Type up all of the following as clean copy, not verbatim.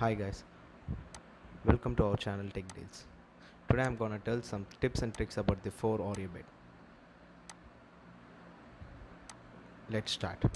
Hi guys, welcome to our channel Tech Deals. Today I'm gonna tell some tips and tricks about the 4RABET. Let's start.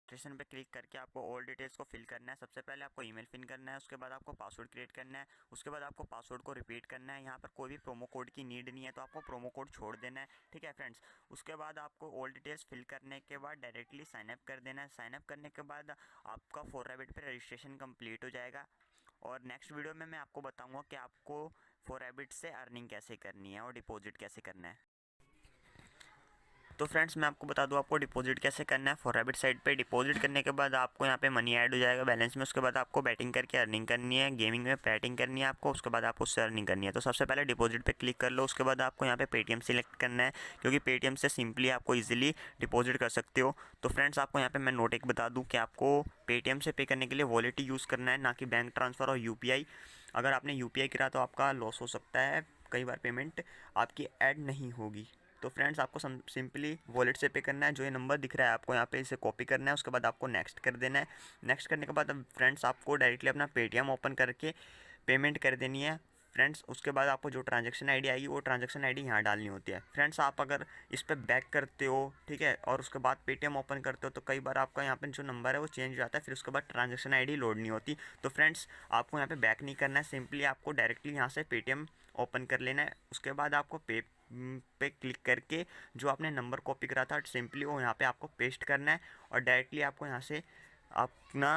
Registration पे click करके आपको all details को fill करना है। सबसे पहले आपको ईमेल फिल करना है, उसके बाद आपको पासवर्ड क्रिएट करना है, उसके बाद आपको पासवर्ड को रिपीट करना है। यहाँ पर कोई भी प्रोमो कोड की नीड नहीं है, तो आपको प्रोमो कोड छोड़ देना है। ठीक है फ्रेंड्स, उसके बाद आपको ऑल डिटेल्स फिल करने के बाद डायरेक्टली साइनअप कर देना है। साइनअप करने के बाद आपका 4RABET पे रजिस्ट्रेशन कंप्लीट हो जाएगा। और नेक्स्ट वीडियो में मैं आपको बताऊँगा कि आपको 4RABET से अर्निंग कैसे करनी है और डिपॉजिट कैसे करना है। तो फ्रेंड्स मैं आपको बता दूं आपको डिपॉजिट कैसे करना है। 4RABET साइट पे डिपॉजिट करने के बाद आपको यहाँ पे मनी ऐड हो जाएगा बैलेंस में। उसके बाद आपको बैटिंग करके अर्निंग करनी है, गेमिंग में बैटिंग करनी है आपको, उसके बाद आपको उससे अर्निंग करनी है। तो सबसे पहले डिपॉजिट पे क्लिक कर लो, उसके बाद आपको यहाँ पे पेटीएम सिलेक्ट करना है, क्योंकि पेटीएम से सिंपली आपको ईजिली डिपॉजिट कर सकते हो। तो फ्रेंड्स आपको यहाँ पर मैं नोट एक बता दूँ कि आपको पेटीएम से पे करने के लिए वॉलेट यूज़ करना है, ना कि बैंक ट्रांसफ़र और UPI। अगर आपने UPI करा तो आपका लॉस हो सकता है, कई बार पेमेंट आपकी ऐड नहीं होगी। तो फ्रेंड्स आपको सिंपली वॉलेट से पे करना है। जो ये नंबर दिख रहा है आपको यहाँ पे इसे कॉपी करना है, उसके बाद आपको नेक्स्ट कर देना है। नेक्स्ट करने के बाद अब फ्रेंड्स आपको डायरेक्टली अपना पेटीएम ओपन करके पेमेंट कर देनी है। फ्रेंड्स उसके बाद आपको जो ट्रांजैक्शन आईडी आएगी वो ट्रांजैक्शन आईडी यहाँ डालनी होती है। फ्रेंड्स आप अगर इस पर बैक करते हो, ठीक है, और उसके बाद पेटीएम ओपन करते हो, तो कई बार आपका यहाँ पे जो नंबर है वो चेंज हो जाता है, फिर उसके बाद ट्रांजैक्शन आईडी लोड नहीं होती। तो फ्रेंड्स आपको यहाँ पे बैक नहीं करना है, सिंपली आपको डायरेक्टली यहाँ से पेटीएम ओपन कर लेना है। उसके बाद आपको पे क्लिक करके जो आपने नंबर कॉपी करा था सिंपली वो यहाँ पे आपको पेस्ट करना है, और डायरेक्टली आपको यहाँ से अपना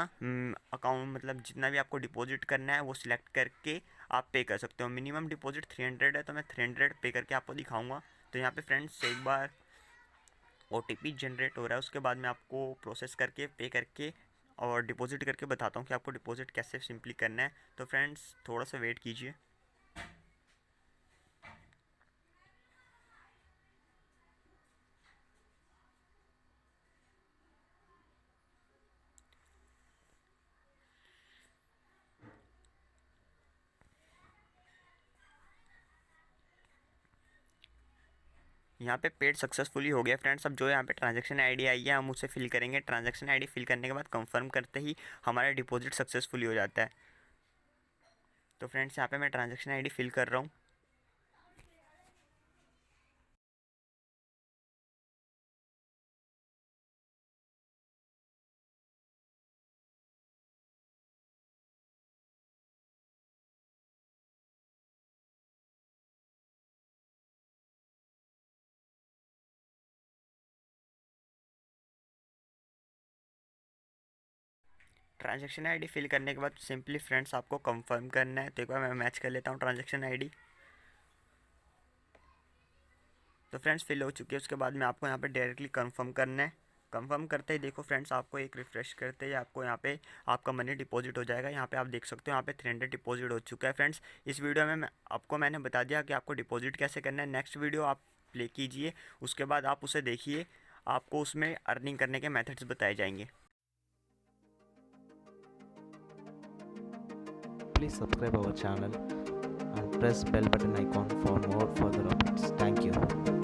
अकाउंट मतलब जितना भी आपको डिपॉजिट करना है वो सिलेक्ट करके आप पे कर सकते हो। मिनिमम डिपॉजिट 300 है, तो मैं 300 पे करके आपको दिखाऊंगा। तो यहाँ पे फ्रेंड्स एक बार OTP जनरेट हो रहा है, उसके बाद मैं आपको प्रोसेस करके पे करके और डिपॉजिट करके बताता हूँ कि आपको डिपॉजिट कैसे सिंपली करना है। तो फ्रेंड्स थोड़ा सा वेट कीजिए। यहाँ पे पेड सक्सेसफुली हो गया फ्रेंड्स। अब जो यहाँ पे ट्रांजैक्शन आईडी आई है हम उसे फिल करेंगे। ट्रांजैक्शन आईडी फिल करने के बाद कंफर्म करते ही हमारा डिपॉजिट सक्सेसफुली हो जाता है। तो फ्रेंड्स यहाँ पे मैं ट्रांजैक्शन आईडी फिल कर रहा हूँ। ट्रांजैक्शन आईडी फिल करने के बाद सिंपली फ्रेंड्स आपको कंफर्म करना है। तो एक बार मैं मैच कर लेता हूँ ट्रांजैक्शन आईडी। तो फ्रेंड्स फिल हो चुकी है। उसके बाद में आपको यहाँ पे डायरेक्टली कंफर्म करना है। कंफर्म करते ही देखो फ्रेंड्स आपको एक रिफ्रेश करते ही आपको यहाँ पे आपका मनी डिपॉजिट हो जाएगा। यहाँ पे आप देख सकते हो यहाँ पे 300 डिपॉजिट हो चुका है। फ्रेंड्स इस वीडियो में मैंने बता दिया कि आपको डिपॉजिट कैसे करना है। नेक्स्ट वीडियो आप प्ले कीजिए, उसके बाद आप उसे देखिए, आपको उसमें अर्निंग करने के मेथड्स बताए जाएंगे। please subscribe our channel and press bell button icon for more further updates. Thank you.